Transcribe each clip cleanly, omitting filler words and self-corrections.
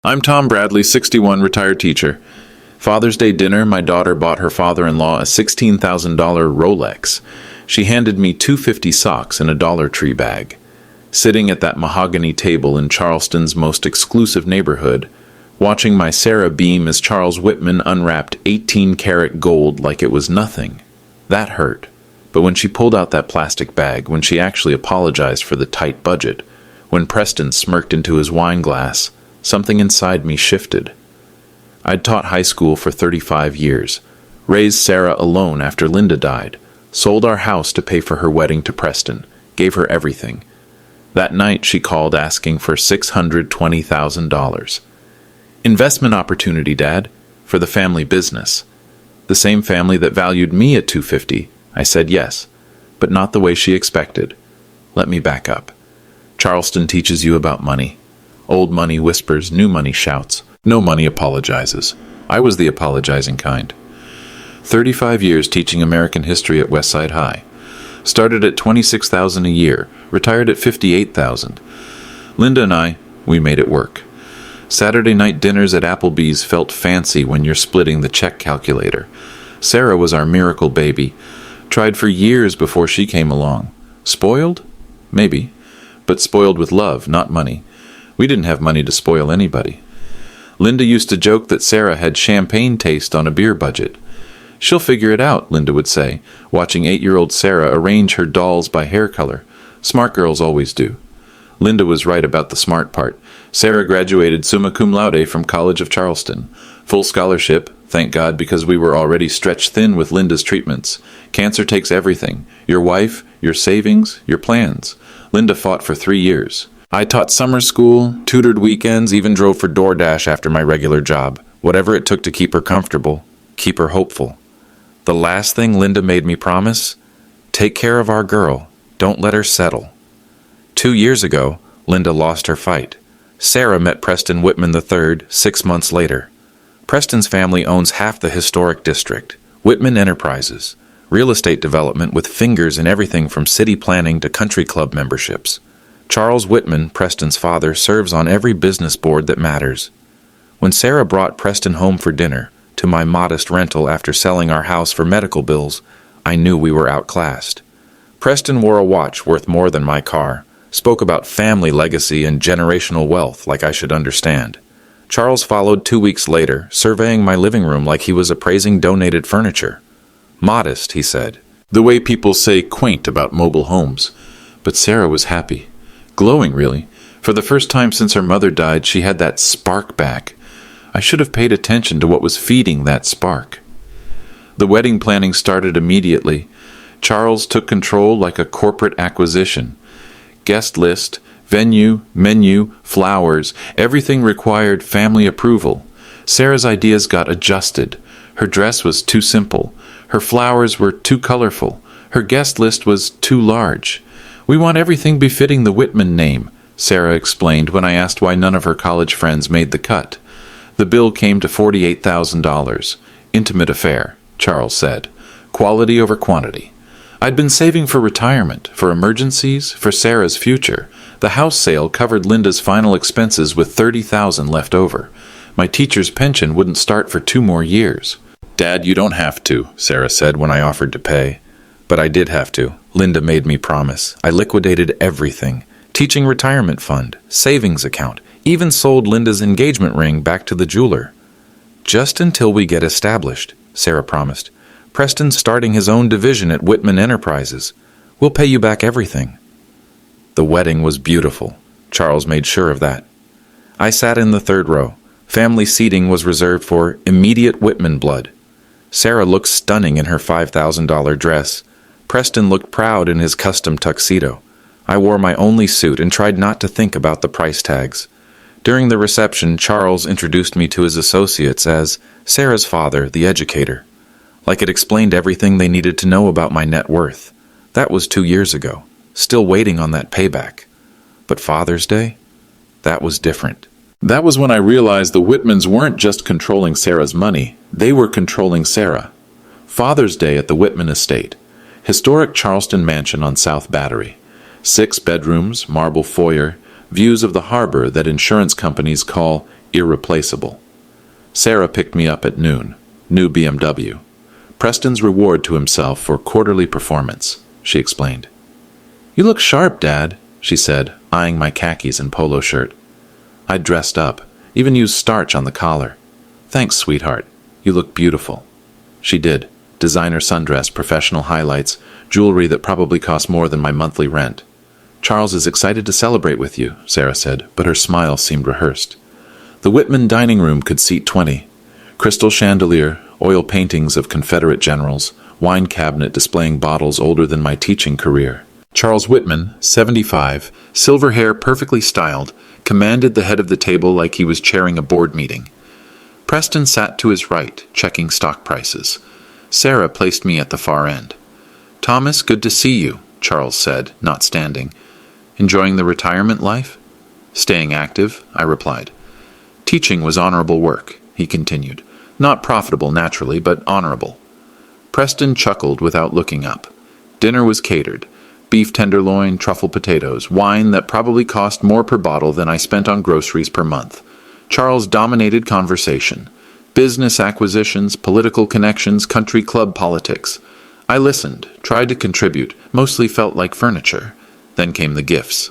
I'm Tom Bradley, 61, retired teacher. Father's Day dinner, my daughter bought her father-in-law a $16,000 Rolex. She handed me $2.50 socks in a Dollar Tree bag. Sitting at that mahogany table in Charleston's most exclusive neighborhood, watching my Sarah beam as Charles Whitman unwrapped 18-karat gold like it was nothing. That hurt. But when she pulled out that plastic bag, when she actually apologized for the tight budget, when Preston smirked into his wine glass, something inside me shifted. I'd taught high school for 35 years, raised Sarah alone after Linda died, sold our house to pay for her wedding to Preston, gave her everything. That night she called asking for $620,000. Investment opportunity, Dad, for the family business. The same family that valued me at $250. I said yes, but not the way she expected. Let me back up. Charleston teaches you about money. Old money whispers, new money shouts. No money apologizes. I was the apologizing kind. 35 years teaching American history at Westside High. Started at $26,000 a year, retired at $58,000. Linda and we made it work. Saturday night dinners at Applebee's felt fancy when you're splitting the check calculator. Sarah was our miracle baby. Tried for years before she came along. Spoiled? Maybe. But spoiled with love, not money. We didn't have money to spoil anybody. Linda used to joke that Sarah had champagne taste on a beer budget. She'll figure it out, Linda would say, watching 8-year-old Sarah arrange her dolls by hair color. Smart girls always do. Linda was right about the smart part. Sarah graduated summa cum laude from College of Charleston. Full scholarship, thank God, because we were already stretched thin with Linda's treatments. Cancer takes everything. Your wife, your savings, your plans. Linda fought for 3 years. I taught summer school, tutored weekends, even drove for DoorDash after my regular job. Whatever it took to keep her comfortable, keep her hopeful. The last thing Linda made me promise? Take care of our girl. Don't let her settle. 2 years ago, Linda lost her fight. Sarah met Preston Whitman III 6 months later. Preston's family owns half the historic district, Whitman Enterprises, real estate development with fingers in everything from city planning to country club memberships. Charles Whitman, Preston's father, serves on every business board that matters. When Sarah brought Preston home for dinner, to my modest rental after selling our house for medical bills, I knew we were outclassed. Preston wore a watch worth more than my car, spoke about family legacy and generational wealth like I should understand. Charles followed 2 weeks later, surveying my living room like he was appraising donated furniture. Modest, he said. The way people say quaint about mobile homes. But Sarah was happy. Glowing, really. For the first time since her mother died, she had that spark back. I should have paid attention to what was feeding that spark. The wedding planning started immediately. Charles took control like a corporate acquisition. Guest list, venue, menu, flowers, everything required family approval. Sarah's ideas got adjusted. Her dress was too simple. Her flowers were too colorful. Her guest list was too large. We want everything befitting the Whitman name, Sarah explained when I asked why none of her college friends made the cut. The bill came to $48,000. Intimate affair, Charles said. Quality over quantity. I'd been saving for retirement, for emergencies, for Sarah's future. The house sale covered Linda's final expenses with $30,000 left over. My teacher's pension wouldn't start for 2 more years. Dad, you don't have to, Sarah said when I offered to pay. But I did have to. Linda made me promise. I liquidated everything. Teaching retirement fund, savings account, even sold Linda's engagement ring back to the jeweler. Just until we get established, Sarah promised. Preston's starting his own division at Whitman Enterprises. We'll pay you back everything. The wedding was beautiful. Charles made sure of that. I sat in the 3rd row. Family seating was reserved for immediate Whitman blood. Sarah looked stunning in her $5,000 dress. Preston looked proud in his custom tuxedo. I wore my only suit and tried not to think about the price tags. During the reception, Charles introduced me to his associates as Sarah's father, the educator. Like it explained everything they needed to know about my net worth. That was 2 years ago. Still waiting on that payback. But Father's Day? That was different. That was when I realized the Whitmans weren't just controlling Sarah's money. They were controlling Sarah. Father's Day at the Whitman estate. Historic Charleston mansion on South Battery. 6 bedrooms, marble foyer, views of the harbor that insurance companies call Irreplaceable. Sarah picked me up at noon. New BMW. Preston's reward to himself for quarterly performance, she explained. You look sharp, Dad, she said, eyeing my khakis and polo shirt. I'd dressed up, even used starch on the collar. Thanks, sweetheart. You look beautiful. She did. Designer sundress, professional highlights, jewelry that probably cost more than my monthly rent. Charles is excited to celebrate with you, Sarah said, but her smile seemed rehearsed. The Whitman dining room could seat 20. Crystal chandelier, oil paintings of Confederate generals, wine cabinet displaying bottles older than my teaching career. Charles Whitman, 75, silver hair perfectly styled, commanded the head of the table like he was chairing a board meeting. Preston sat to his right, checking stock prices. Sarah placed me at the far end. Thomas, good to see you, Charles said, not standing. Enjoying the retirement life? Staying active, I replied. Teaching was honorable work, he continued. Not profitable, naturally, but honorable. Preston chuckled without looking up. Dinner was catered. Beef tenderloin, truffle potatoes, wine that probably cost more per bottle than I spent on groceries per month. Charles dominated conversation. Business acquisitions, political connections, country club politics. I listened, tried to contribute, mostly felt like furniture. Then came the gifts.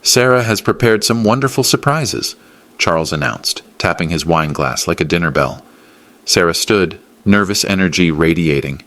Sarah has prepared some wonderful surprises, Charles announced, tapping his wine glass like a dinner bell. Sarah stood, nervous energy radiating.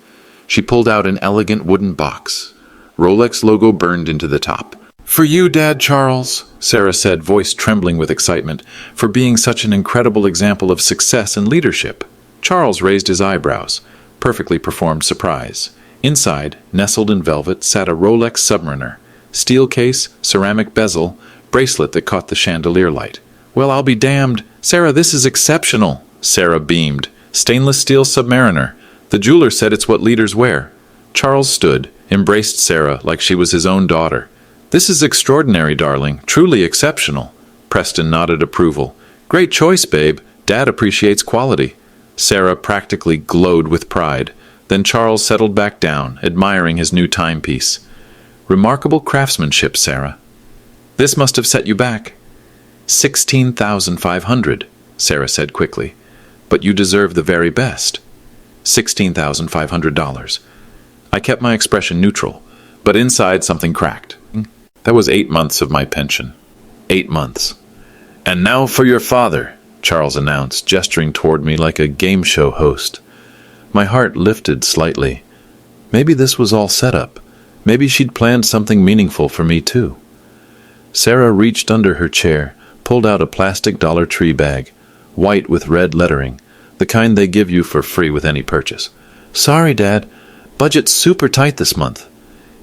She pulled out an elegant wooden box. Rolex logo burned into the top. For you, Dad Charles, Sarah said, voice trembling with excitement, for being such an incredible example of success and leadership. Charles raised his eyebrows. Perfectly performed surprise. Inside, nestled in velvet, sat a Rolex Submariner. Steel case, ceramic bezel, bracelet that caught the chandelier light. Well, I'll be damned. Sarah, this is exceptional. Sarah beamed. Stainless steel Submariner. The jeweler said it's what leaders wear. Charles stood, embraced Sarah like she was his own daughter. This is extraordinary, darling. Truly exceptional. Preston nodded approval. Great choice, babe. Dad appreciates quality. Sarah practically glowed with pride. Then Charles settled back down, admiring his new timepiece. Remarkable craftsmanship, Sarah. This must have set you back. 16,500, Sarah said quickly. But you deserve the very best. $16,500. I kept my expression neutral, but inside something cracked. That was 8 months of my pension. 8 months. And now for your father, Charles announced, gesturing toward me like a game show host. My heart lifted slightly. Maybe this was all set up. Maybe she'd planned something meaningful for me, too. Sarah reached under her chair, pulled out a plastic Dollar Tree bag, white with red lettering, the kind they give you for free with any purchase. Sorry, Dad. Budget's super tight this month.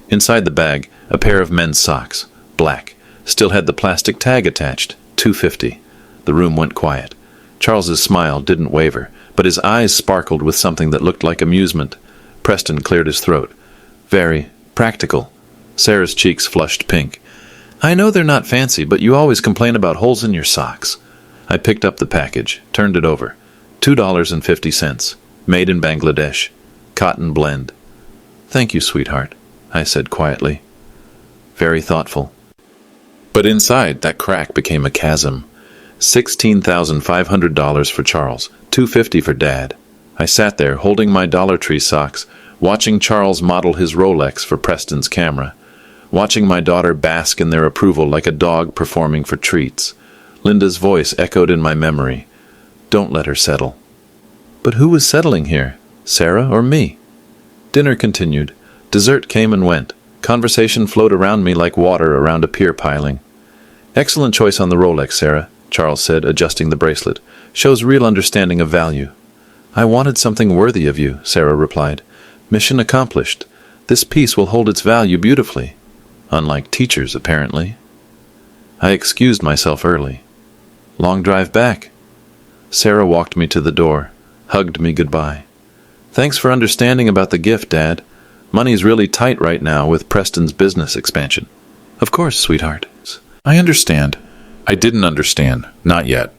Inside the bag, a pair of men's socks, black, still had the plastic tag attached, $2.50. The room went quiet. Charles's smile didn't waver, but his eyes sparkled with something that looked like amusement. Preston cleared his throat. Very practical. Sarah's cheeks flushed pink. I know they're not fancy, but you always complain about holes in your socks. I picked up the package, turned it over. $2.50. Made in Bangladesh. Cotton blend. Thank you, sweetheart, I said quietly. Very thoughtful. But inside, that crack became a chasm. $16,500 for Charles, $250 for Dad. I sat there, holding my Dollar Tree socks, watching Charles model his Rolex for Preston's camera, watching my daughter bask in their approval like a dog performing for treats. Linda's voice echoed in my memory. Don't let her settle. But who was settling here? Sarah or me? Dinner continued. Dessert came and went. Conversation flowed around me like water around a pier piling. Excellent choice on the Rolex, Sarah, Charles said, adjusting the bracelet. Shows real understanding of value. I wanted something worthy of you, Sarah replied. Mission accomplished. This piece will hold its value beautifully. Unlike teachers, apparently. I excused myself early. Long drive back. Sarah walked me to the door, hugged me goodbye. Thanks for understanding about the gift, Dad. Money's really tight right now with Preston's business expansion. Of course, sweetheart. I understand. I didn't understand, not yet,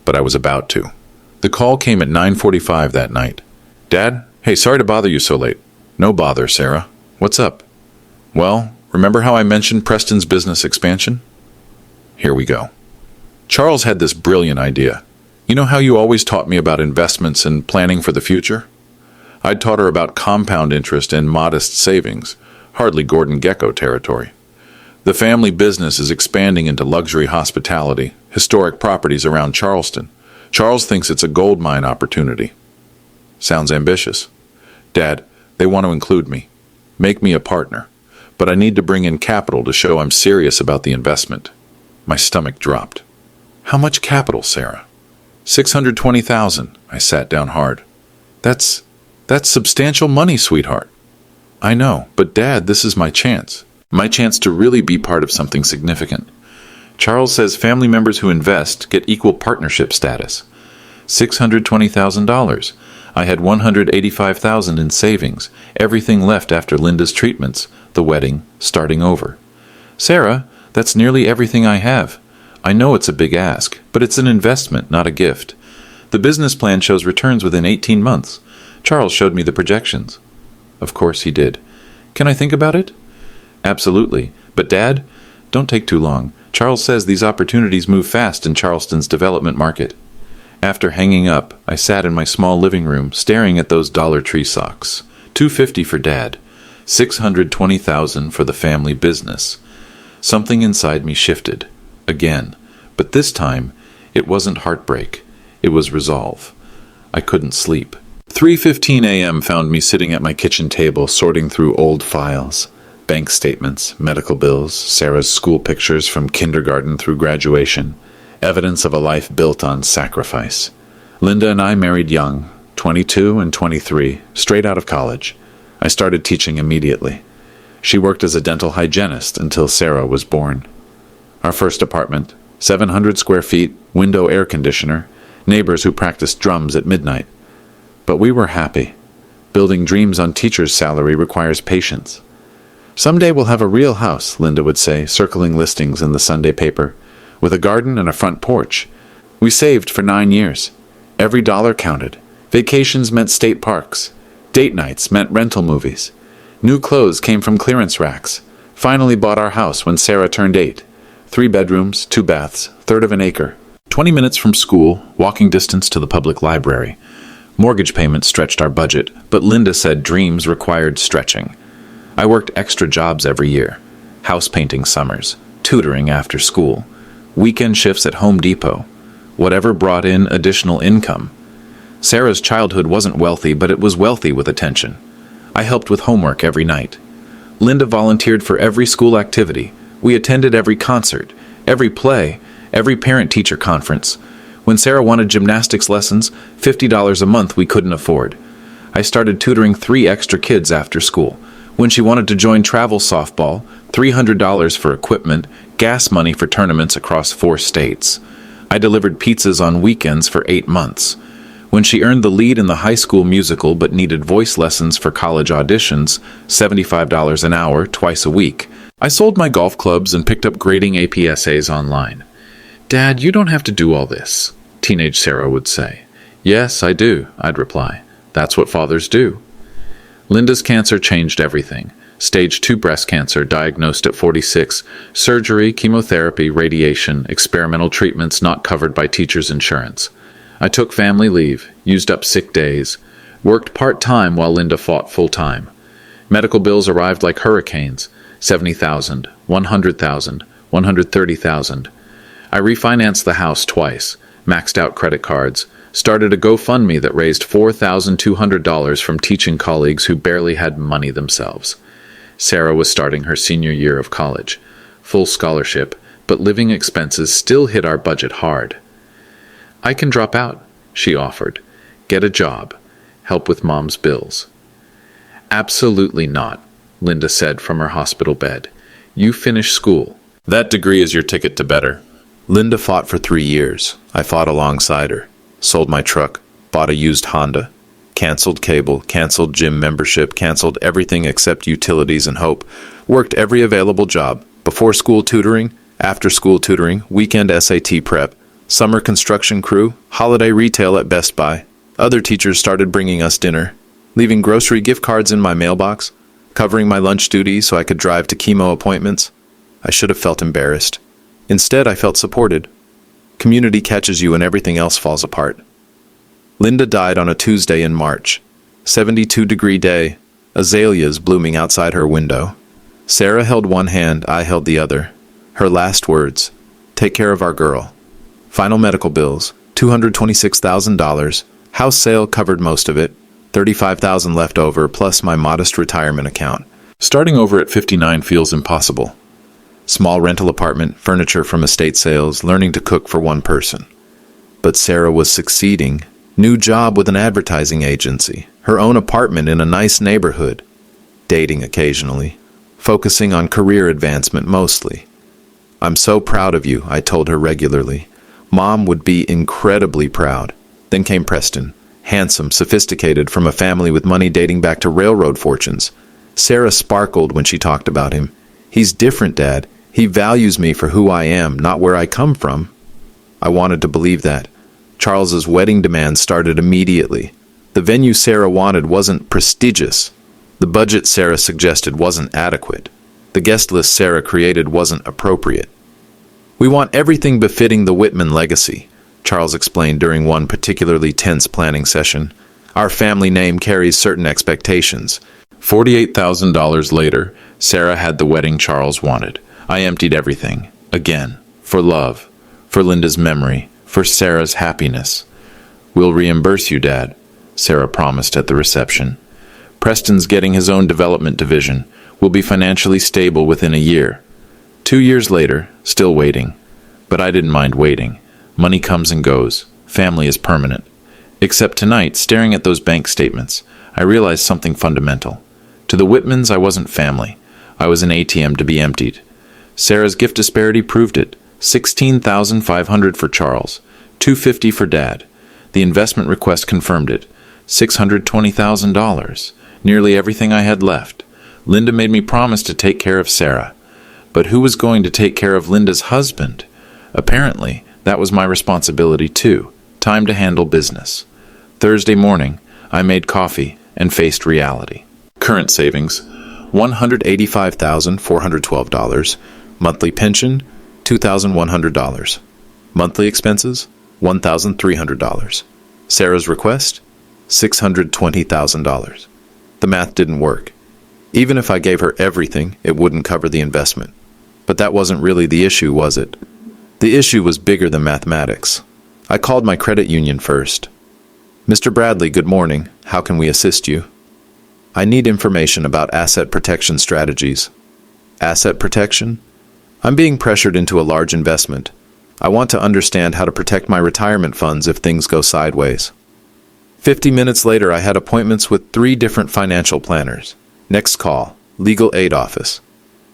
but I was about to. The call came at 9:45 that night. Dad, hey, sorry to bother you so late. No bother, Sarah. What's up? Well, remember how I mentioned Preston's business expansion? Here we go. Charles had this brilliant idea. You know how you always taught me about investments and planning for the future? I'd taught her about compound interest and modest savings, hardly Gordon Gekko territory. The family business is expanding into luxury hospitality, historic properties around Charleston. Charles thinks it's a gold mine opportunity. Sounds ambitious. Dad, they want to include me. Make me a partner. But I need to bring in capital to show I'm serious about the investment. My stomach dropped. How much capital, Sarah? $620,000. I sat down hard. That's substantial money, sweetheart. I know, but Dad, this is my chance. My chance to really be part of something significant. Charles says family members who invest get equal partnership status. $620,000. I had $185,000 in savings, everything left after Linda's treatments, the wedding, starting over. Sarah, that's nearly everything I have. I know it's a big ask, but it's an investment, not a gift. The business plan shows returns within 18 months. Charles showed me the projections. Of course he did. Can I think about it? Absolutely. But Dad, don't take too long. Charles says these opportunities move fast in Charleston's development market. After hanging up, I sat in my small living room, staring at those Dollar Tree socks. $250 for Dad. $620,000 for the family business. Something inside me shifted. Again. But this time, it wasn't heartbreak. It was resolve. I couldn't sleep. 3:15 a.m. found me sitting at my kitchen table, sorting through old files. Bank statements, medical bills, Sarah's school pictures from kindergarten through graduation. Evidence of a life built on sacrifice. Linda and I married young, 22 and 23, straight out of college. I started teaching immediately. She worked as a dental hygienist until Sarah was born. Our first apartment, 700 square feet, window air conditioner, neighbors who practiced drums at midnight. But we were happy. Building dreams on teacher's salary requires patience. Someday we'll have a real house, Linda would say, circling listings in the Sunday paper, with a garden and a front porch. We saved for 9 years. Every dollar counted. Vacations meant state parks. Date nights meant rental movies. New clothes came from clearance racks. Finally bought our house when Sarah turned 8. 3 bedrooms, 2 baths, third of an acre. 20 minutes from school, walking distance to the public library. Mortgage payments stretched our budget, but Linda said dreams required stretching. I worked extra jobs every year. House painting summers, tutoring after school, weekend shifts at Home Depot. Whatever brought in additional income. Sarah's childhood wasn't wealthy, but it was wealthy with attention. I helped with homework every night. Linda volunteered for every school activity. We attended every concert, every play, every parent-teacher conference. When Sarah wanted gymnastics lessons, $50 a month we couldn't afford. I started tutoring 3 extra kids after school. When she wanted to join travel softball, $300 for equipment, gas money for tournaments across 4 states. I delivered pizzas on weekends for 8 months. When she earned the lead in the high school musical but needed voice lessons for college auditions, $75 an hour, twice a week, I sold my golf clubs and picked up grading AP essays online. Dad, you don't have to do all this, teenage Sarah would say. Yes, I do, I'd reply. That's what fathers do. Linda's cancer changed everything. Stage 2 breast cancer, diagnosed at 46, surgery, chemotherapy, radiation, experimental treatments not covered by teacher's insurance. I took family leave, used up sick days, worked part-time while Linda fought full-time. Medical bills arrived like hurricanes, $70,000, $100,000, $130,000. I refinanced the house twice, maxed out credit cards, started a GoFundMe that raised $4,200 from teaching colleagues who barely had money themselves. Sarah was starting her senior year of college. Full scholarship, but living expenses still hit our budget hard. I can drop out, she offered. Get a job. Help with Mom's bills. Absolutely not, Linda said from her hospital bed. You finish school. That degree is your ticket to better. Linda fought for 3 years. I fought alongside her. Sold my truck. Bought a used Honda. Canceled cable, canceled gym membership, canceled everything except utilities and hope. Worked every available job. Before school tutoring, after school tutoring, weekend SAT prep, summer construction crew, holiday retail at Best Buy. Other teachers started bringing us dinner, leaving grocery gift cards in my mailbox, covering my lunch duty so I could drive to chemo appointments. I should have felt embarrassed. Instead, I felt supported. Community catches you and everything else falls apart. Linda died on a Tuesday in March. 72-degree day, azaleas blooming outside her window. Sarah held one hand, I held the other. Her last words, "Take care of our girl." Final medical bills, $226,000. House sale covered most of it. $35,000 left over, plus my modest retirement account. Starting over at 59 feels impossible. Small rental apartment, furniture from estate sales, learning to cook for one person. But Sarah was succeeding. New job with an advertising agency. Her own apartment in a nice neighborhood. Dating occasionally. Focusing on career advancement mostly. "I'm so proud of you," I told her regularly. Mom would be incredibly proud. Then came Preston. Handsome, sophisticated, from a family with money dating back to railroad fortunes. Sarah sparkled when she talked about him. "He's different, Dad. He values me for who I am, not where I come from." I wanted to believe that. Charles's wedding demands started immediately. The venue Sarah wanted wasn't prestigious. The budget Sarah suggested wasn't adequate. The guest list Sarah created wasn't appropriate. "We want everything befitting the Whitman legacy," Charles explained during one particularly tense planning session. "Our family name carries certain expectations." $48,000 later, Sarah had the wedding Charles wanted. I emptied everything. Again. For love. For Linda's memory. For Sarah's happiness. "We'll reimburse you, Dad," Sarah promised at the reception. "Preston's getting his own development division. We'll be financially stable within a year." 2 years later, still waiting. But I didn't mind waiting. Money comes and goes. Family is permanent. Except tonight, staring at those bank statements, I realized something fundamental. To the Whitmans, I wasn't family. I was an ATM to be emptied. Sarah's gift disparity proved it. $16,500 for Charles, $250 for Dad. The investment request confirmed it. $620,000, nearly everything I had left. Linda made me promise to take care of Sarah. But who was going to take care of Linda's husband? Apparently, that was my responsibility too. Time to handle business. Thursday morning, I made coffee and faced reality. Current savings, $185,412. Monthly pension, $2,100. Monthly expenses, $1,300. Sarah's request, $620,000. The math didn't work. Even if I gave her everything, it wouldn't cover the investment. But that wasn't really the issue, was it? The issue was bigger than mathematics. I called my credit union first. "Mr. Bradley, good morning. How can we assist you?" "I need information about asset protection strategies." "Asset protection?" "I'm being pressured into a large investment. I want to understand how to protect my retirement funds if things go sideways." 50 minutes later, I had appointments with 3 different financial planners. Next call, legal aid office.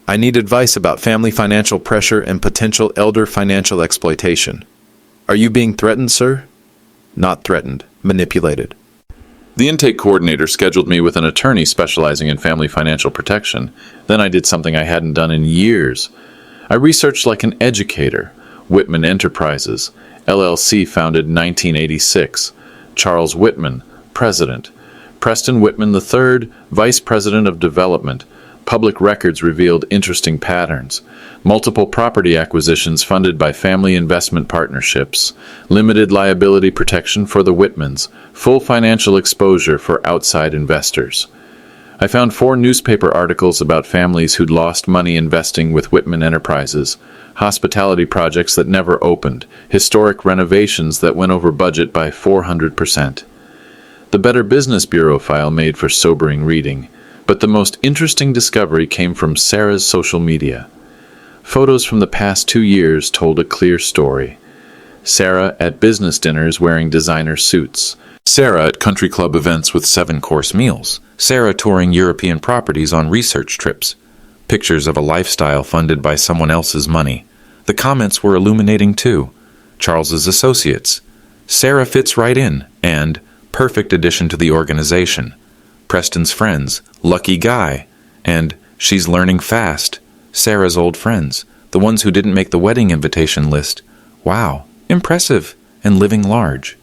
"I need advice about family financial pressure and potential elder financial exploitation." "Are you being threatened, sir?" "Not threatened, manipulated." The intake coordinator scheduled me with an attorney specializing in family financial protection. Then I did something I hadn't done in years. I researched like an educator. Whitman Enterprises, LLC, founded 1986. Charles Whitman, President. Preston Whitman III, Vice President of Development. Public records revealed interesting patterns. Multiple property acquisitions funded by family investment partnerships. Limited liability protection for the Whitmans. Full financial exposure for outside investors. I found 4 newspaper articles about families who'd lost money investing with Whitman Enterprises, hospitality projects that never opened, historic renovations that went over budget by 400%. The Better Business Bureau file made for sobering reading, but the most interesting discovery came from Sarah's social media. Photos from the past 2 years told a clear story. Sarah at business dinners wearing designer suits. Sarah at country club events with 7-course meals. Sarah touring European properties on research trips. Pictures of a lifestyle funded by someone else's money. The comments were illuminating too. Charles's associates. Sarah fits right in, and perfect addition to the organization. Preston's friends. Lucky guy. And she's learning fast. Sarah's old friends. The ones who didn't make the wedding invitation list. Wow, impressive, and living large.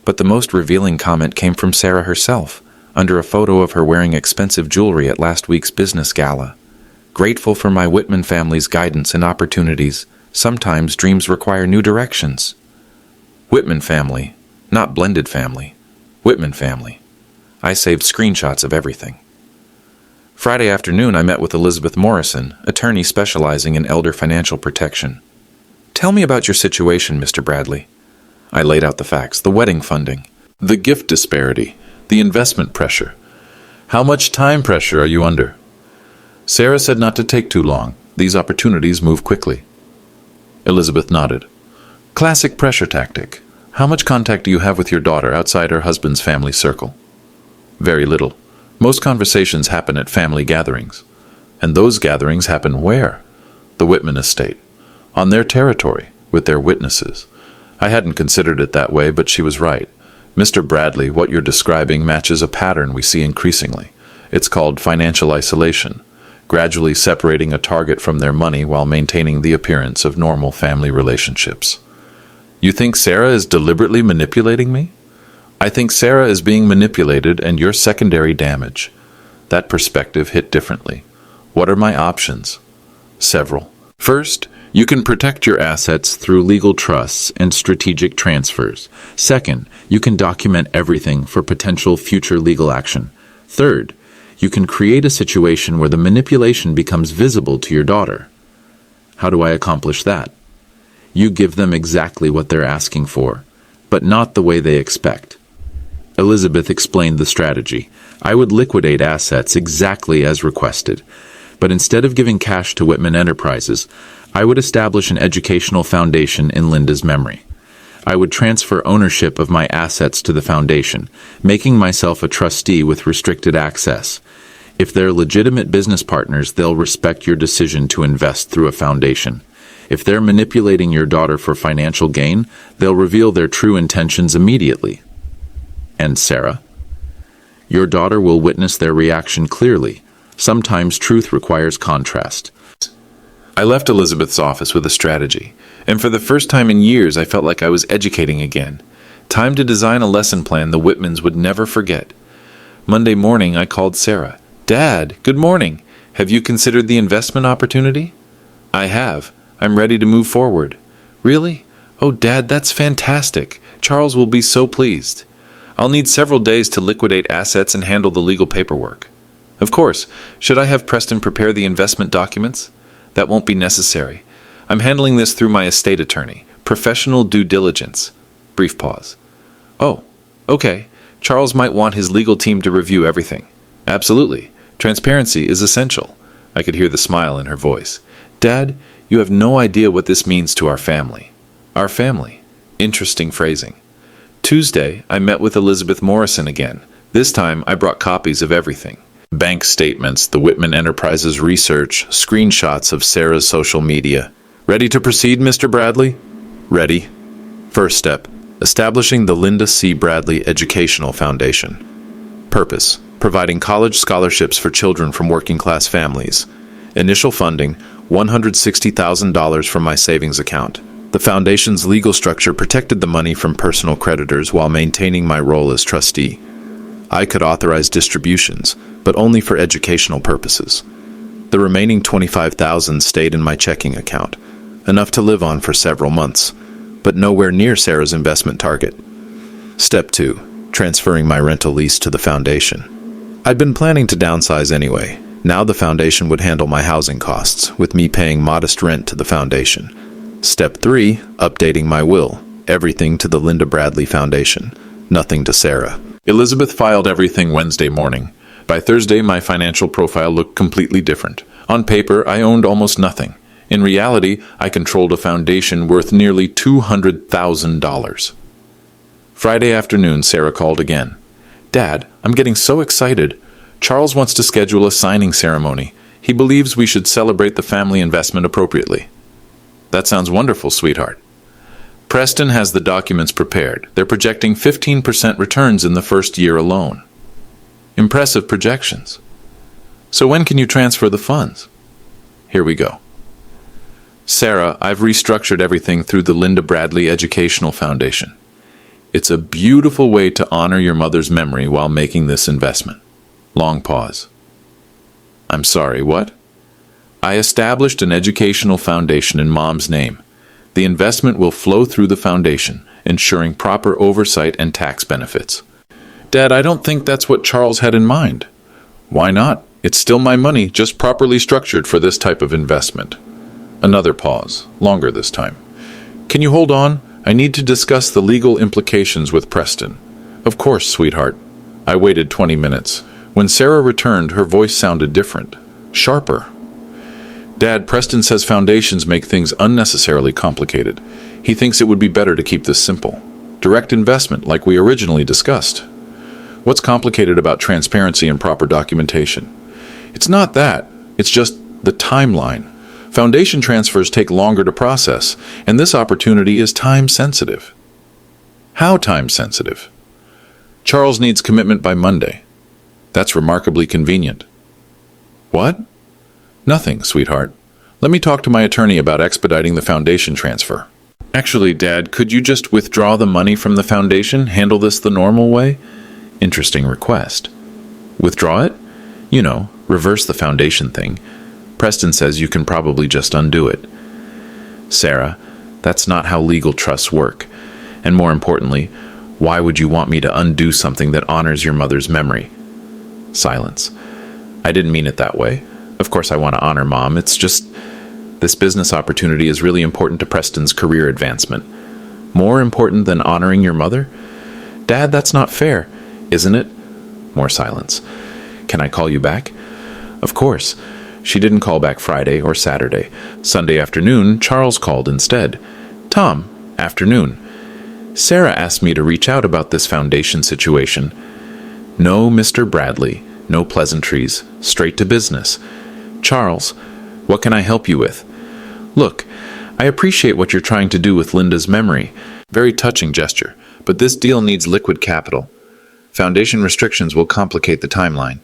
But the most revealing comment came from Sarah herself, under a photo of her wearing expensive jewelry at last week's business gala. "Grateful for my Whitman family's guidance and opportunities," Sometimes dreams require new directions. Whitman family, not blended family. Whitman family. I saved screenshots of everything. Friday afternoon, I met with Elizabeth Morrison, attorney specializing in elder financial protection. Tell me about your situation, Mr. Bradley. I laid out the facts, the wedding funding, the gift disparity, the investment pressure. How much time pressure are you under? Sarah said not to take too long. These opportunities move quickly. Elizabeth nodded. Classic pressure tactic. How much contact do you have with your daughter outside her husband's family circle? Very little. Most conversations happen at family gatherings. And those gatherings happen where? The Whitman estate. On their territory, with their witnesses. I hadn't considered it that way, but she was right. Mr. Bradley, what you're describing matches a pattern we see increasingly. It's called financial isolation, gradually separating a target from their money while maintaining the appearance of normal family relationships. You think Sarah is deliberately manipulating me? I think Sarah is being manipulated and you're secondary damage. That perspective hit differently. What are my options? Several. First, you can protect your assets through legal trusts and strategic transfers. Second, you can document everything for potential future legal action. Third, you can create a situation where the manipulation becomes visible to your daughter. How do I accomplish that? You give them exactly what they're asking for, but not the way they expect. Elizabeth explained the strategy. I would liquidate assets exactly as requested, but instead of giving cash to Whitman Enterprises, I would establish an educational foundation in Linda's memory. I would transfer ownership of my assets to the foundation, making myself a trustee with restricted access. If they're legitimate business partners, they'll respect your decision to invest through a foundation. If they're manipulating your daughter for financial gain, they'll reveal their true intentions immediately. And Sarah? Your daughter will witness their reaction clearly. Sometimes truth requires contrast. I left Elizabeth's office with a strategy, and for the first time in years I felt like I was educating again. Time to design a lesson plan the Whitmans would never forget. Monday morning I called Sarah. Dad, good morning. Have you considered the investment opportunity? I have. I'm ready to move forward. Really? Oh, Dad, that's fantastic. Charles will be so pleased. I'll need several days to liquidate assets and handle the legal paperwork. Of course. Should I have Preston prepare the investment documents? That won't be necessary. I'm handling this through my estate attorney. Professional due diligence. Brief pause. Oh, okay. Charles might want his legal team to review everything. Absolutely. Transparency is essential. I could hear the smile in her voice. Dad, you have no idea what this means to our family. Our family. Interesting phrasing. Tuesday, I met with Elizabeth Morrison again. This time, I brought copies of everything. Bank statements, the Whitman Enterprises research, screenshots of Sarah's social media. Ready to proceed, Mr. Bradley? Ready. First step, establishing the Linda C. Bradley Educational Foundation. Purpose, providing college scholarships for children from working-class families. Initial funding, $160,000 from my savings account. The foundation's legal structure protected the money from personal creditors while maintaining my role as trustee. I could authorize distributions, but only for educational purposes. The remaining $25,000 stayed in my checking account, enough to live on for several months, but nowhere near Sarah's investment target. Step 2. Transferring my rental lease to the foundation. I'd been planning to downsize anyway. Now the foundation would handle my housing costs, with me paying modest rent to the foundation. Step 3. Updating my will. Everything to the Linda Bradley Foundation. Nothing to Sarah. Elizabeth filed everything Wednesday morning. By Thursday, my financial profile looked completely different. On paper, I owned almost nothing. In reality, I controlled a foundation worth nearly $200,000. Friday afternoon, Sarah called again. Dad, I'm getting so excited. Charles wants to schedule a signing ceremony. He believes we should celebrate the family investment appropriately. That sounds wonderful, sweetheart. Preston has the documents prepared. They're projecting 15% returns in the first year alone. Impressive projections. So when can you transfer the funds? Here we go. Sarah, I've restructured everything through the Linda Bradley Educational Foundation. It's a beautiful way to honor your mother's memory while making this investment. Long pause. I'm sorry, what? I established an educational foundation in Mom's name. The investment will flow through the foundation, ensuring proper oversight and tax benefits. Dad, I don't think that's what Charles had in mind. Why not? It's still my money, just properly structured for this type of investment. Another pause, longer this time. Can you hold on? I need to discuss the legal implications with Preston. Of course, sweetheart. I waited 20 minutes. When Sarah returned, her voice sounded different, sharper. Dad, Preston says foundations make things unnecessarily complicated. He thinks it would be better to keep this simple. Direct investment, like we originally discussed. What's complicated about transparency and proper documentation? It's not that. It's just the timeline. Foundation transfers take longer to process, and this opportunity is time-sensitive. How time-sensitive? Charles needs commitment by Monday. That's remarkably convenient. What? Nothing, sweetheart. Let me talk to my attorney about expediting the foundation transfer. Actually, Dad, could you just withdraw the money from the foundation? Handle this the normal way? Interesting request. Withdraw it? You know, reverse the foundation thing. Preston says you can probably just undo it. Sarah, that's not how legal trusts work. And more importantly, why would you want me to undo something that honors your mother's memory? Silence. I didn't mean it that way. Of course I want to honor Mom. It's just this business opportunity is really important to Preston's career advancement. More important than honoring your mother? Dad, that's not fair, isn't it? More silence. Can I call you back? Of course. She didn't call back Friday or Saturday. Sunday afternoon, Charles called instead. Tom, afternoon. Sarah asked me to reach out about this foundation situation. No, Mr. Bradley. No pleasantries. Straight to business. Charles, what can I help you with? Look, I appreciate what you're trying to do with Linda's memory. Very touching gesture. But this deal needs liquid capital. Foundation restrictions will complicate the timeline.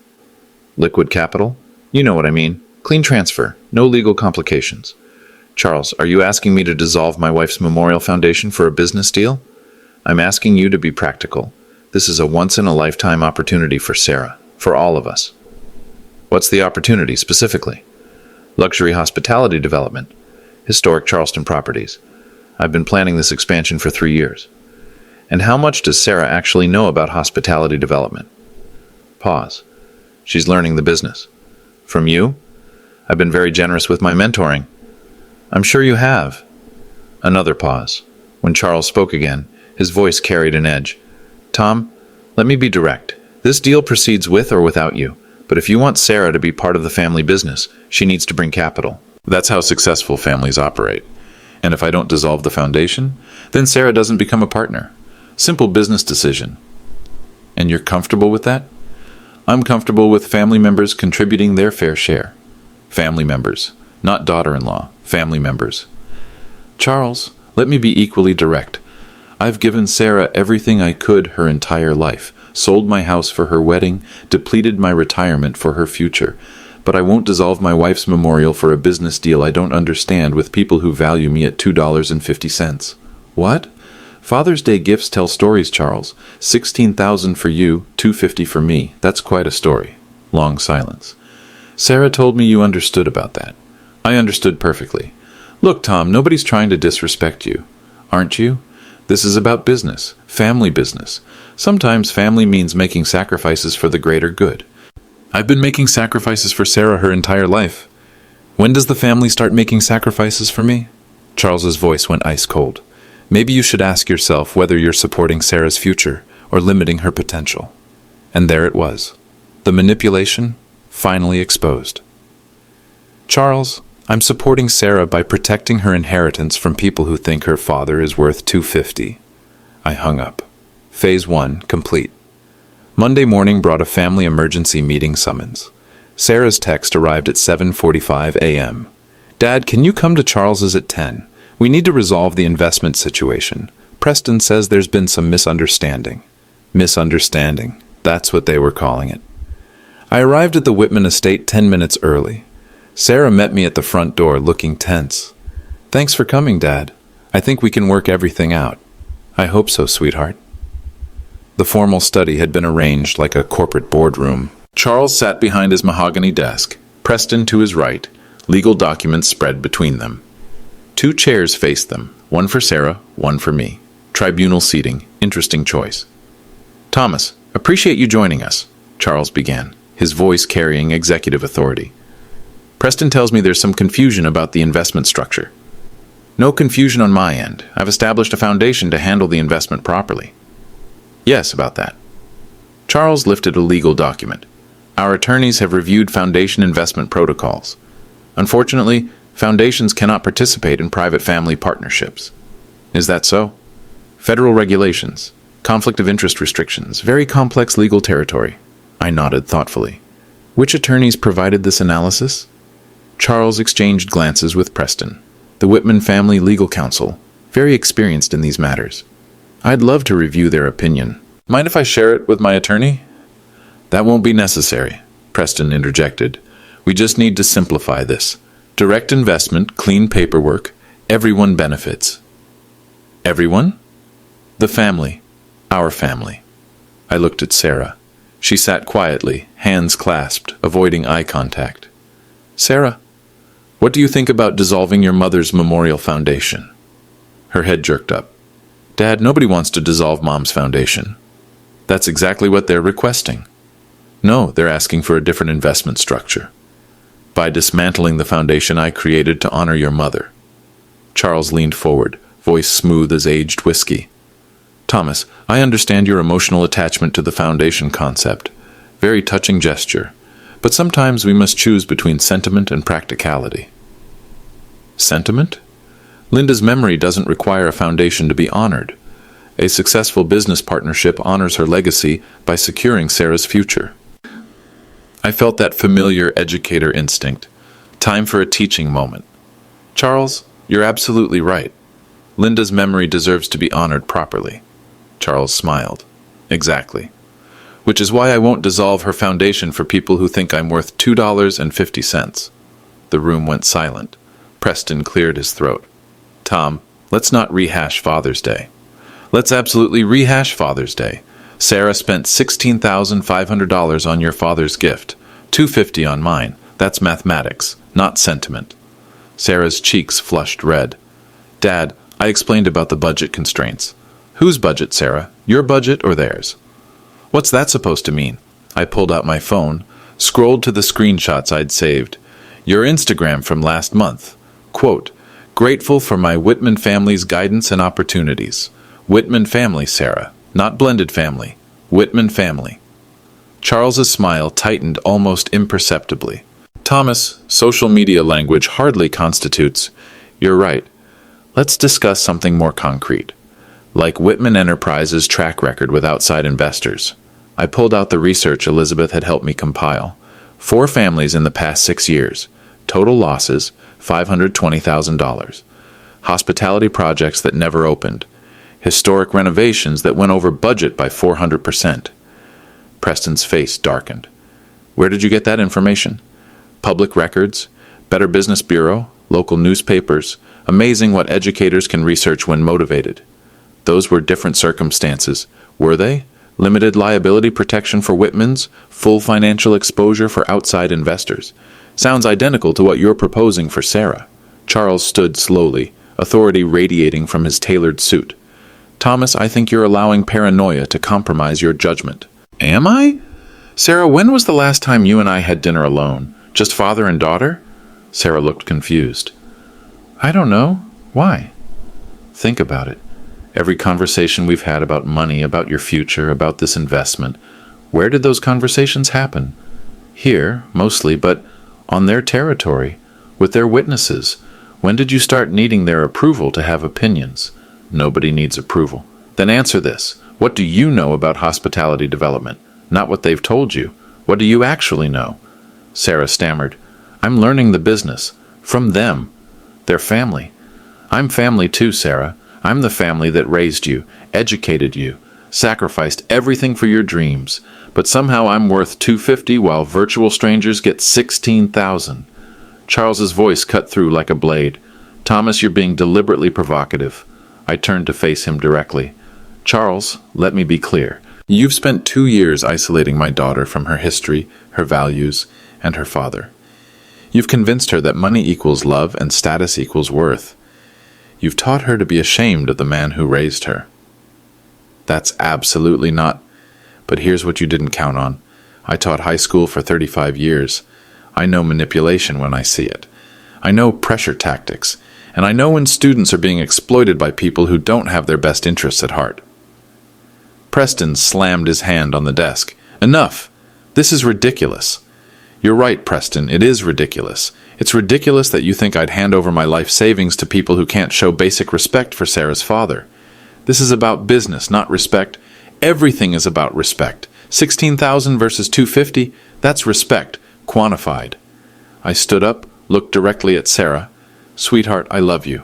Liquid capital? You know what I mean. Clean transfer. No legal complications. Charles, are you asking me to dissolve my wife's memorial foundation for a business deal? I'm asking you to be practical. This is a once-in-a-lifetime opportunity for Sarah, for all of us. What's the opportunity specifically? Luxury hospitality development. Historic Charleston properties. I've been planning this expansion for 3 years. And how much does Sarah actually know about hospitality development? Pause. She's learning the business. From you? I've been very generous with my mentoring. I'm sure you have. Another pause. When Charles spoke again, his voice carried an edge. Tom, let me be direct. This deal proceeds with or without you. But if you want Sarah to be part of the family business, she needs to bring capital. That's how successful families operate. And if I don't dissolve the foundation, then Sarah doesn't become a partner. Simple business decision. And you're comfortable with that? I'm comfortable with family members contributing their fair share. Family members, not daughter-in-law, family members. Charles, let me be equally direct. I've given Sarah everything I could her entire life, sold my house for her wedding, depleted my retirement for her future, but I won't dissolve my wife's memorial for a business deal I don't understand with people who value me at $2.50. What? Father's Day gifts tell stories, Charles. $16,000 for you, $250 for me. That's quite a story. Long silence. Sarah told me you understood about that. I understood perfectly. Look, Tom, nobody's trying to disrespect you. Aren't you? This is about business, family business. Sometimes family means making sacrifices for the greater good. I've been making sacrifices for Sarah her entire life. When does the family start making sacrifices for me? Charles's voice went ice cold. Maybe you should ask yourself whether you're supporting Sarah's future or limiting her potential. And there it was. The manipulation finally exposed. Charles, I'm supporting Sarah by protecting her inheritance from people who think her father is worth $250. I hung up. Phase 1 complete. Monday morning brought a family emergency meeting summons. Sarah's text arrived at 7:45 a.m. Dad, can you come to Charles's at 10? We need to resolve the investment situation. Preston says there's been some misunderstanding. Misunderstanding. That's what they were calling it. I arrived at the Whitman estate 10 minutes early. Sarah met me at the front door looking tense. Thanks for coming, Dad. I think we can work everything out. I hope so, sweetheart. The formal study had been arranged like a corporate boardroom. Charles sat behind his mahogany desk, Preston to his right, legal documents spread between them. 2 chairs faced them, one for Sarah, one for me. Tribunal seating, interesting choice. Thomas, appreciate you joining us, Charles began, his voice carrying executive authority. Preston tells me there's some confusion about the investment structure. No confusion on my end. I've established a foundation to handle the investment properly. Yes, about that. Charles lifted a legal document. Our attorneys have reviewed foundation investment protocols. Unfortunately, foundations cannot participate in private family partnerships. Is that so? Federal regulations, conflict of interest restrictions, very complex legal territory. I nodded thoughtfully. Which attorneys provided this analysis? Charles exchanged glances with Preston, the Whitman family legal counsel, very experienced in these matters. I'd love to review their opinion. Mind if I share it with my attorney? That won't be necessary, Preston interjected. We just need to simplify this. Direct investment, clean paperwork, everyone benefits. Everyone? The family. Our family. I looked at Sarah. She sat quietly, hands clasped, avoiding eye contact. Sarah, what do you think about dissolving your mother's memorial foundation? Her head jerked up. Dad, nobody wants to dissolve Mom's foundation. That's exactly what they're requesting. No, they're asking for a different investment structure. By dismantling the foundation I created to honor your mother. Charles leaned forward, voice smooth as aged whiskey. Thomas, I understand your emotional attachment to the foundation concept. Very touching gesture. But sometimes we must choose between sentiment and practicality. Sentiment? Linda's memory doesn't require a foundation to be honored. A successful business partnership honors her legacy by securing Sarah's future. I felt that familiar educator instinct. Time for a teaching moment. Charles, you're absolutely right. Linda's memory deserves to be honored properly. Charles smiled. Exactly. Which is why I won't dissolve her foundation for people who think I'm worth $2.50. The room went silent. Preston cleared his throat. Tom, let's not rehash Father's Day. Let's absolutely rehash Father's Day. Sarah spent $16,500 on your father's gift, $250 on mine. That's mathematics, not sentiment. Sarah's cheeks flushed red. Dad, I explained about the budget constraints. Whose budget, Sarah? Your budget or theirs? What's that supposed to mean? I pulled out my phone, scrolled to the screenshots I'd saved. Your Instagram from last month. Quote, grateful for my Whitman family's guidance and opportunities. Whitman family, Sarah. Not blended family. Whitman family. Charles's smile tightened almost imperceptibly. Thomas, social media language hardly constitutes. You're right. Let's discuss something more concrete. Like Whitman Enterprises' track record with outside investors. I pulled out the research Elizabeth had helped me compile. 4 families in the past 6 years. Total losses, $520,000. Hospitality projects that never opened. Historic renovations that went over budget by 400%. Preston's face darkened. Where did you get that information? Public records, Better Business Bureau, local newspapers. Amazing what educators can research when motivated. Those were different circumstances, were they? Limited liability protection for Whitmans, full financial exposure for outside investors. Sounds identical to what you're proposing for Sarah. Charles stood slowly, authority radiating from his tailored suit. Thomas, I think you're allowing paranoia to compromise your judgment. Am I? Sarah, when was the last time you and I had dinner alone? Just father and daughter? Sarah looked confused. I don't know. Why? Think about it. Every conversation we've had about money, about your future, about this investment, where did those conversations happen? Here, mostly, but on their territory, with their witnesses. When did you start needing their approval to have opinions? Nobody needs approval. Then answer this. What do you know about hospitality development? Not what they've told you. What do you actually know? Sarah stammered. I'm learning the business. From them. Their family. I'm family too, Sarah. I'm the family that raised you, educated you, sacrificed everything for your dreams. But somehow I'm worth $250 while virtual strangers get $16,000. Charles's voice cut through like a blade. Thomas, you're being deliberately provocative. I turned to face him directly. Charles, let me be clear. You've spent 2 years isolating my daughter from her history, her values, and her father. You've convinced her that money equals love and status equals worth. You've taught her to be ashamed of the man who raised her. That's absolutely not. But here's what you didn't count on. I taught high school for 35 years. I know manipulation when I see it. I know pressure tactics. And I know when students are being exploited by people who don't have their best interests at heart. Preston slammed his hand on the desk. Enough! This is ridiculous. You're right, Preston. It is ridiculous. It's ridiculous that you think I'd hand over my life savings to people who can't show basic respect for Sarah's father. This is about business, not respect. Everything is about respect. 16,000 versus 250, that's respect, quantified. I stood up, looked directly at Sarah. Sweetheart, I love you.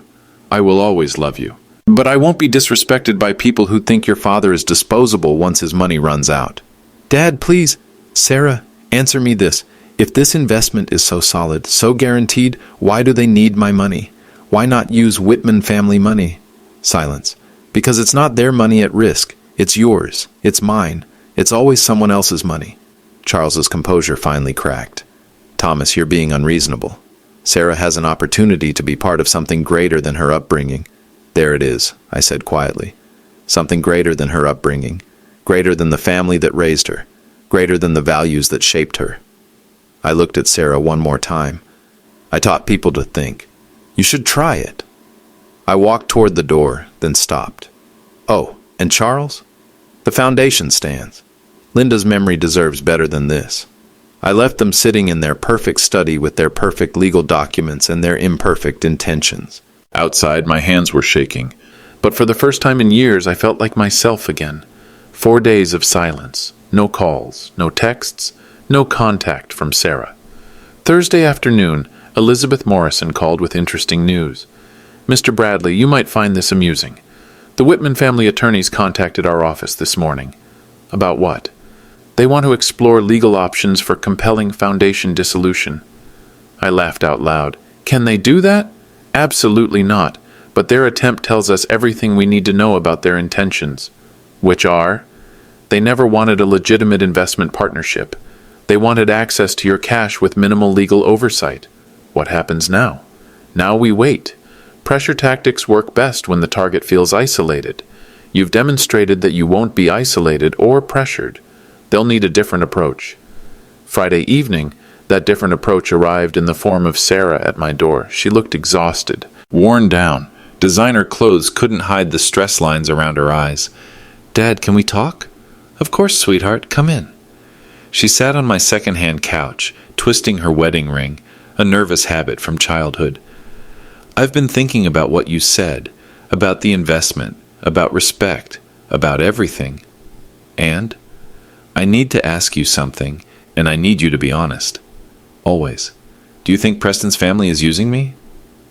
I will always love you. But I won't be disrespected by people who think your father is disposable once his money runs out. Dad, please. Sarah, answer me this. If this investment is so solid, so guaranteed, why do they need my money? Why not use Whitman family money? Silence. Because it's not their money at risk. It's yours. It's mine. It's always someone else's money. Charles's composure finally cracked. Thomas, you're being unreasonable. Sarah has an opportunity to be part of something greater than her upbringing. There it is, I said quietly. Something greater than her upbringing. Greater than the family that raised her. Greater than the values that shaped her. I looked at Sarah one more time. I taught people to think. You should try it. I walked toward the door, then stopped. Oh, and Charles? The foundation stands. Linda's memory deserves better than this. I left them sitting in their perfect study with their perfect legal documents and their imperfect intentions. Outside, my hands were shaking. But for the first time in years, I felt like myself again. 4 days of silence. No calls, no texts, no contact from Sarah. Thursday afternoon, Elizabeth Morrison called with interesting news. Mr. Bradley, you might find this amusing. The Whitman family attorneys contacted our office this morning. About what? They want to explore legal options for compelling foundation dissolution. I laughed out loud. Can they do that? Absolutely not, but their attempt tells us everything we need to know about their intentions. Which are? They never wanted a legitimate investment partnership. They wanted access to your cash with minimal legal oversight. What happens now? Now we wait. Pressure tactics work best when the target feels isolated. You've demonstrated that you won't be isolated or pressured. They'll need a different approach. Friday evening, that different approach arrived in the form of Sarah at my door. She looked exhausted, worn down. Designer clothes couldn't hide the stress lines around her eyes. Dad, can we talk? Of course, sweetheart. Come in. She sat on my second-hand couch, twisting her wedding ring, a nervous habit from childhood. I've been thinking about what you said, about the investment, about respect, about everything. And I need to ask you something, and I need you to be honest. Always. Do you think Preston's family is using me?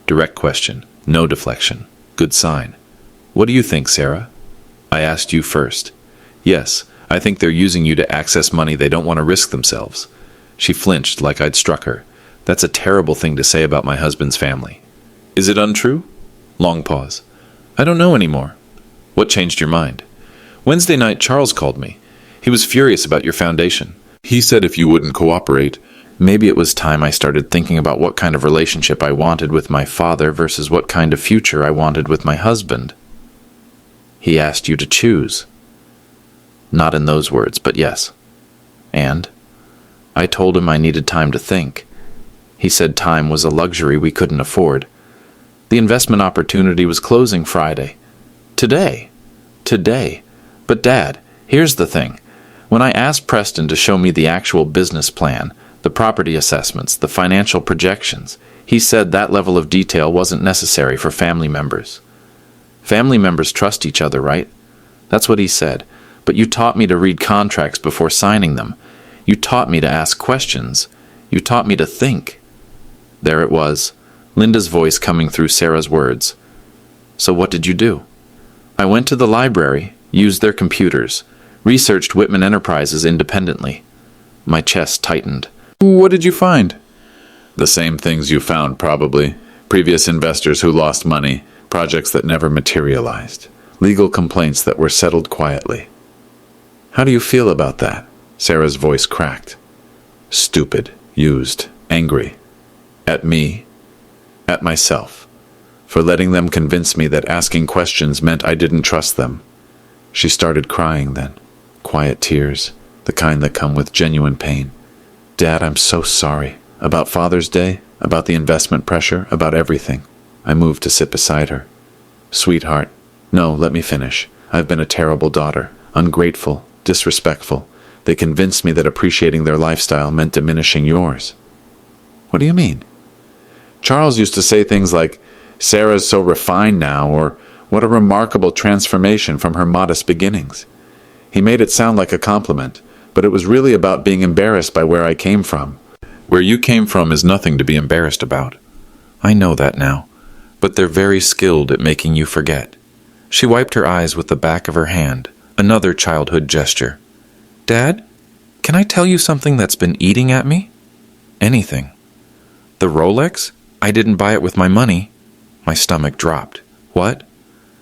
Direct question. No deflection. Good sign. What do you think, Sarah? I asked you first. Yes, I think they're using you to access money they don't want to risk themselves. She flinched like I'd struck her. That's a terrible thing to say about my husband's family. Is it untrue? Long pause. I don't know anymore. What changed your mind? Wednesday night, Charles called me. He was furious about your foundation. He said if you wouldn't cooperate, maybe it was time I started thinking about what kind of relationship I wanted with my father versus what kind of future I wanted with my husband. He asked you to choose. Not in those words, but yes. And I told him I needed time to think. He said time was a luxury we couldn't afford. The investment opportunity was closing Friday. Today. But Dad, here's the thing. When I asked Preston to show me the actual business plan, the property assessments, the financial projections, he said that level of detail wasn't necessary for family members. Family members trust each other, right? That's what he said. But you taught me to read contracts before signing them. You taught me to ask questions. You taught me to think. There it was, Linda's voice coming through Sarah's words. So what did you do? I went to the library, used their computers, researched Whitman Enterprises independently. My chest tightened. What did you find? The same things you found, probably. Previous investors who lost money, projects that never materialized, legal complaints that were settled quietly. How do you feel about that? Sarah's voice cracked. Stupid, used, angry. At me, at myself. for letting them convince me that asking questions meant I didn't trust them. She started crying then. Quiet tears, the kind that come with genuine pain. Dad, I'm so sorry. About Father's Day, about the investment pressure, about everything. I moved to sit beside her. Sweetheart, no, let me finish. I've been a terrible daughter, ungrateful, disrespectful. They convinced me that appreciating their lifestyle meant diminishing yours. What do you mean? Charles used to say things like, Sarah's so refined now, or what a remarkable transformation from her modest beginnings. He made it sound like a compliment, but it was really about being embarrassed by where I came from. Where you came from is nothing to be embarrassed about. I know that now, but they're very skilled at making you forget. She wiped her eyes with the back of her hand, another childhood gesture. Dad, can I tell you something that's been eating at me? Anything. The Rolex? I didn't buy it with my money. My stomach dropped. What?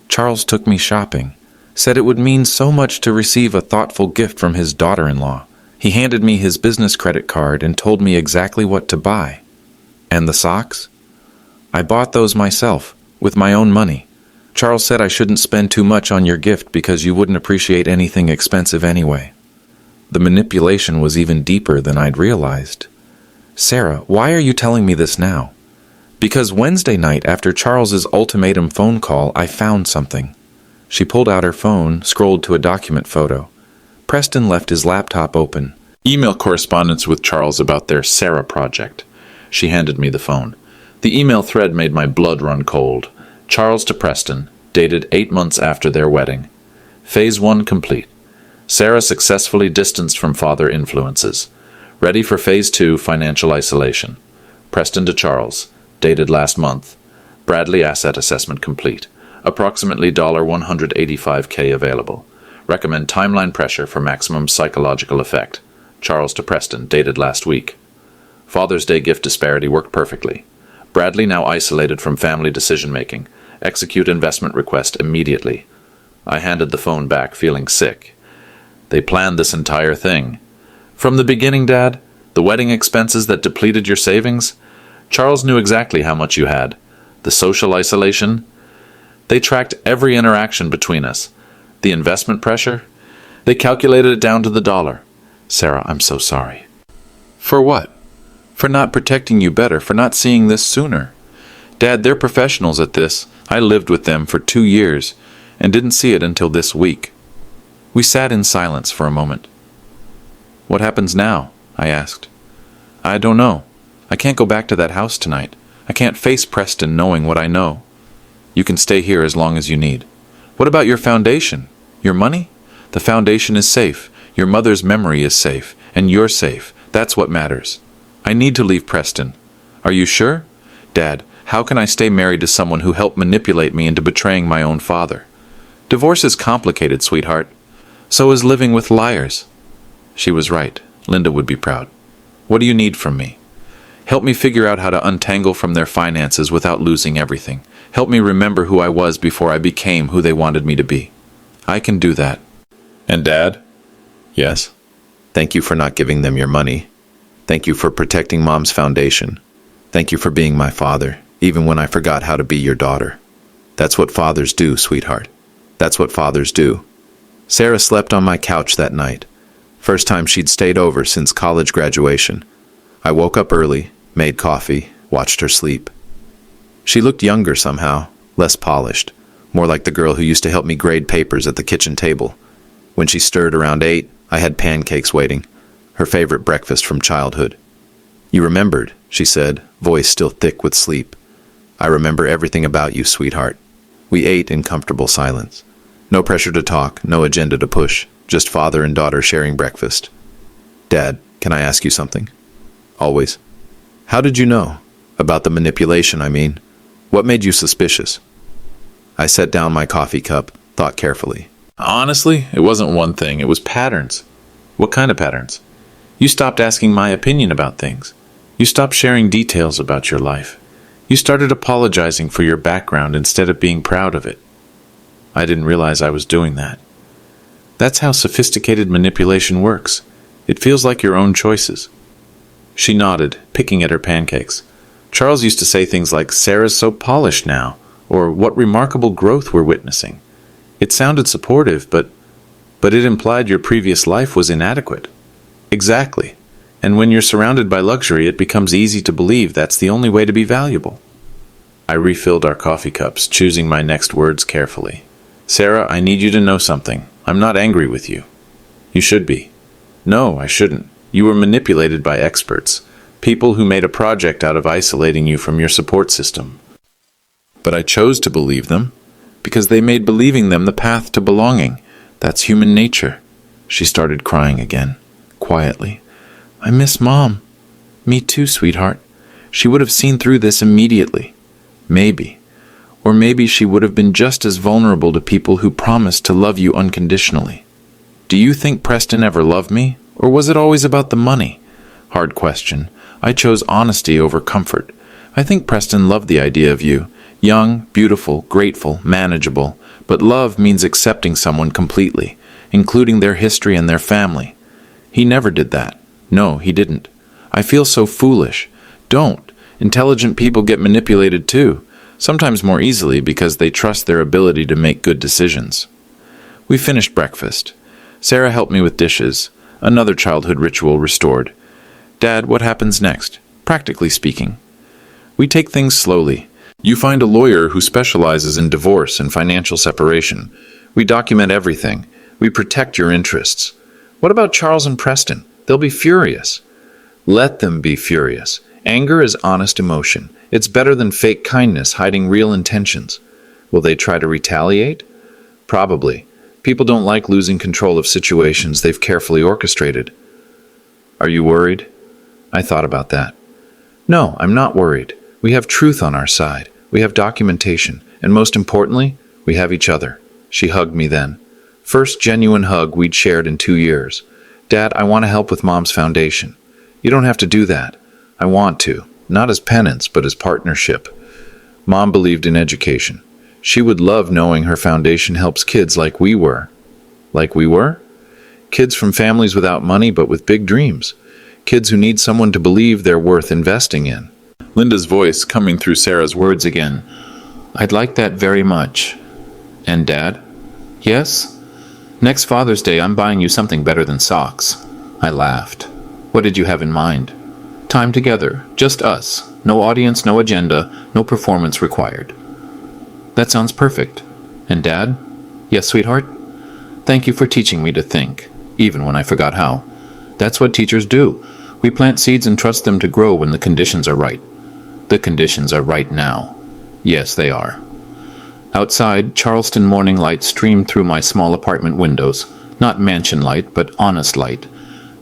Charles took me shopping. Said it would mean so much to receive a thoughtful gift from his daughter-in-law. He handed me his business credit card and told me exactly what to buy. And the socks? I bought those myself, with my own money. Charles said I shouldn't spend too much on your gift because you wouldn't appreciate anything expensive anyway. The manipulation was even deeper than I'd realized. Sarah, why are you telling me this now? Because Wednesday night after Charles's ultimatum phone call, I found something. She pulled out her phone, scrolled to a document photo. Preston left his laptop open. Email correspondence with Charles about their Sarah project. She handed me the phone. The email thread made my blood run cold. Charles to Preston, dated 8 months after their wedding. Phase 1 complete. Sarah successfully distanced from father influences. Ready for Phase 2 financial isolation. Preston to Charles, dated last month. Bradley asset assessment complete. Approximately $185K available. Recommend timeline pressure for maximum psychological effect. Charles to Preston, dated last week. Father's Day gift disparity worked perfectly. Bradley now isolated from family decision-making. Execute investment request immediately. I handed the phone back, feeling sick. They planned this entire thing. From the beginning, Dad, the wedding expenses that depleted your savings, Charles knew exactly how much you had. The social isolation, they tracked every interaction between us. The investment pressure, they calculated it down to the dollar. Sarah, I'm so sorry. For what? For not protecting you better, for not seeing this sooner. Dad, they're professionals at this. I lived with them for 2 years and didn't see it until this week. We sat in silence for a moment. What happens now? I asked. I don't know. I can't go back to that house tonight. I can't face Preston knowing what I know. You can stay here as long as you need. What about your foundation? Your money? The foundation is safe. Your mother's memory is safe. And you're safe. That's what matters. I need to leave Preston. Are you sure? Dad, how can I stay married to someone who helped manipulate me into betraying my own father? Divorce is complicated, sweetheart. So is living with liars. She was right. Linda would be proud. What do you need from me? Help me figure out how to untangle from their finances without losing everything. Help me remember who I was before I became who they wanted me to be. I can do that. And Dad? Yes? Thank you for not giving them your money. Thank you for protecting Mom's foundation. Thank you for being my father, even when I forgot how to be your daughter. That's what fathers do, sweetheart. That's what fathers do. Sarah slept on my couch that night. First time she'd stayed over since college graduation. I woke up early, made coffee, watched her sleep. She looked younger somehow, less polished, more like the girl who used to help me grade papers at the kitchen table. When she stirred around 8, I had pancakes waiting, her favorite breakfast from childhood. You remembered, she said, voice still thick with sleep. I remember everything about you, sweetheart. We ate in comfortable silence. No pressure to talk, no agenda to push, just father and daughter sharing breakfast. Dad, can I ask you something? Always. How did you know? About the manipulation, I mean. What made you suspicious? I set down my coffee cup, thought carefully. Honestly, it wasn't one thing. It was patterns. What kind of patterns? You stopped asking my opinion about things. You stopped sharing details about your life. You started apologizing for your background instead of being proud of it. I didn't realize I was doing that. That's how sophisticated manipulation works. It feels like your own choices. She nodded, picking at her pancakes. Charles used to say things like, Sarah's so polished now, or what remarkable growth we're witnessing. It sounded supportive, but it implied your previous life was inadequate. Exactly. And when you're surrounded by luxury, it becomes easy to believe that's the only way to be valuable. I refilled our coffee cups, choosing my next words carefully. Sarah, I need you to know something. I'm not angry with you. You should be. No, I shouldn't. You were manipulated by experts, people who made a project out of isolating you from your support system. But I chose to believe them, because they made believing them the path to belonging. That's human nature. She started crying again, quietly. I miss Mom. Me too, sweetheart. She would have seen through this immediately. Maybe. Or maybe she would have been just as vulnerable to people who promised to love you unconditionally. Do you think Preston ever loved me, or was it always about the money? Hard question. I chose honesty over comfort. I think Preston loved the idea of you. Young, beautiful, grateful, manageable. But love means accepting someone completely, including their history and their family. He never did that. No, he didn't. I feel so foolish. Don't. Intelligent people get manipulated too, sometimes more easily because they trust their ability to make good decisions. We finished breakfast. Sarah helped me with dishes, another childhood ritual restored. Dad, what happens next? Practically speaking. We take things slowly. You find a lawyer who specializes in divorce and financial separation. We document everything. We protect your interests. What about Charles and Preston? They'll be furious. Let them be furious. Anger is honest emotion. It's better than fake kindness hiding real intentions. Will they try to retaliate? Probably. People don't like losing control of situations they've carefully orchestrated. Are you worried? I thought about that. No, I'm not worried. We have truth on our side. We have documentation. And most importantly, we have each other. She hugged me then. First genuine hug we'd shared in 2 years. Dad, I want to help with Mom's foundation. You don't have to do that. I want to. Not as penance, but as partnership. Mom believed in education. She would love knowing her foundation helps kids like we were. Like we were? Kids from families without money but with big dreams. Kids who need someone to believe they're worth investing in. Linda's voice coming through Sarah's words again. I'd like that very much. And Dad? Yes? Next Father's Day, I'm buying you something better than socks. I laughed. What did you have in mind? Time together, just us. No audience, no agenda, no performance required. That sounds perfect. And Dad? Yes, sweetheart? Thank you for teaching me to think, even when I forgot how. That's what teachers do. We plant seeds and trust them to grow when the conditions are right. The conditions are right now. Yes, they are. Outside, Charleston morning light streamed through my small apartment windows. Not mansion light, but honest light.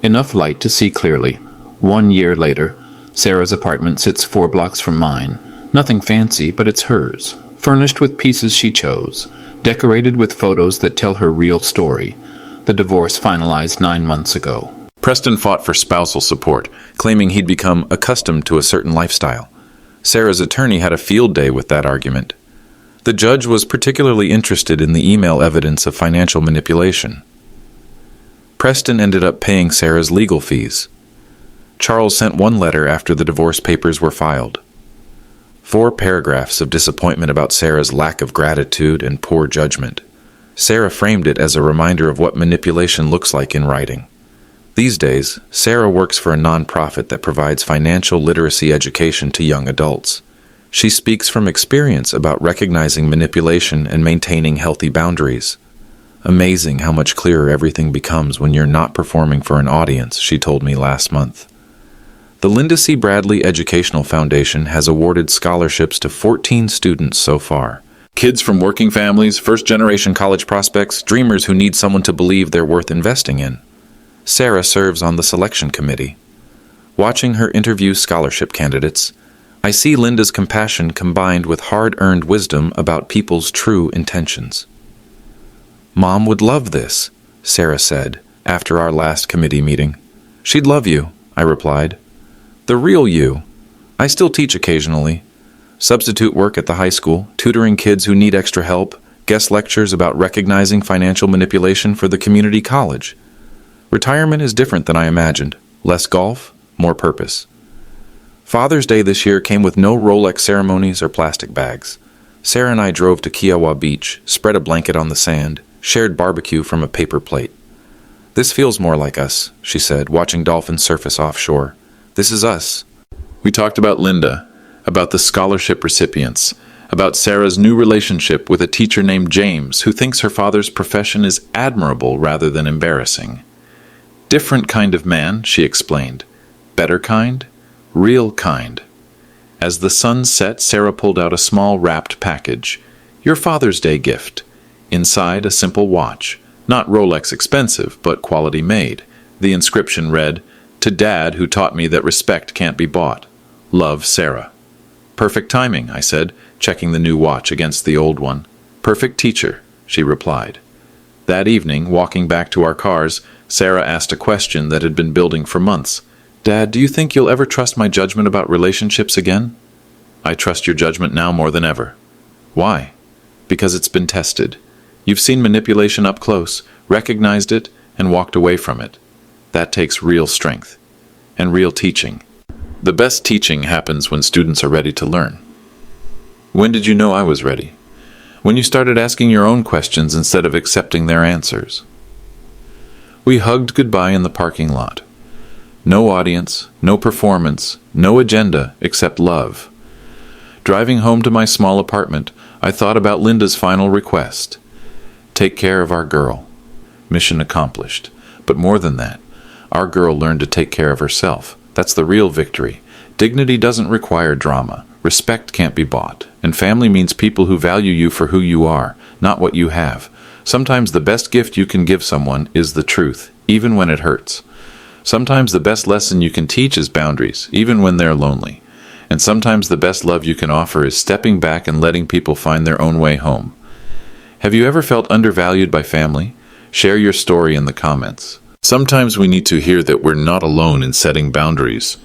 Enough light to see clearly. 1 year later, Sarah's apartment sits 4 blocks from mine. Nothing fancy, but it's hers. Furnished with pieces she chose. Decorated with photos that tell her real story. The divorce finalized 9 months ago. Preston fought for spousal support, claiming he'd become accustomed to a certain lifestyle. Sarah's attorney had a field day with that argument. The judge was particularly interested in the email evidence of financial manipulation. Preston ended up paying Sarah's legal fees. Charles sent one letter after the divorce papers were filed. 4 paragraphs of disappointment about Sarah's lack of gratitude and poor judgment. Sarah framed it as a reminder of what manipulation looks like in writing. These days, Sarah works for a nonprofit that provides financial literacy education to young adults. She speaks from experience about recognizing manipulation and maintaining healthy boundaries. Amazing how much clearer everything becomes when you're not performing for an audience, she told me last month. The Linda C. Bradley Educational Foundation has awarded scholarships to 14 students so far. Kids from working families, first-generation college prospects, dreamers who need someone to believe they're worth investing in. Sarah serves on the selection committee. Watching her interview scholarship candidates, I see Linda's compassion combined with hard-earned wisdom about people's true intentions. Mom would love this, Sarah said, after our last committee meeting. She'd love you, I replied. The real you. I still teach occasionally. Substitute work at the high school, tutoring kids who need extra help, guest lectures about recognizing financial manipulation for the community college. Retirement is different than I imagined. Less golf, more purpose. Father's Day this year came with no Rolex ceremonies or plastic bags. Sarah and I drove to Kiowa Beach, spread a blanket on the sand, shared barbecue from a paper plate. "This feels more like us," she said, watching dolphins surface offshore. "This is us." We talked about Linda, about the scholarship recipients, about Sarah's new relationship with a teacher named James, who thinks her father's profession is admirable rather than embarrassing. "Different kind of man," she explained. "Better kind? Real kind." As the sun set, Sarah pulled out a small wrapped package. "Your Father's Day gift." Inside, a simple watch. Not Rolex expensive, but quality made. The inscription read, "To Dad, who taught me that respect can't be bought. Love, Sarah." "Perfect timing," I said, checking the new watch against the old one. "Perfect teacher," she replied. That evening, walking back to our cars, Sarah asked a question that had been building for months. "Dad, do you think you'll ever trust my judgment about relationships again?" "I trust your judgment now more than ever." "Why?" "Because it's been tested. You've seen manipulation up close, recognized it, and walked away from it. That takes real strength. And real teaching. The best teaching happens when students are ready to learn." "When did you know I was ready?" "When you started asking your own questions instead of accepting their answers." We hugged goodbye in the parking lot. No audience, no performance, no agenda except love. Driving home to my small apartment, I thought about Linda's final request. Take care of our girl. Mission accomplished. But more than that, our girl learned to take care of herself. That's the real victory. Dignity doesn't require drama. Respect can't be bought. And family means people who value you for who you are, not what you have. Sometimes the best gift you can give someone is the truth, even when it hurts. Sometimes the best lesson you can teach is boundaries, even when they're lonely. And sometimes the best love you can offer is stepping back and letting people find their own way home. Have you ever felt undervalued by family? Share your story in the comments. Sometimes we need to hear that we're not alone in setting boundaries.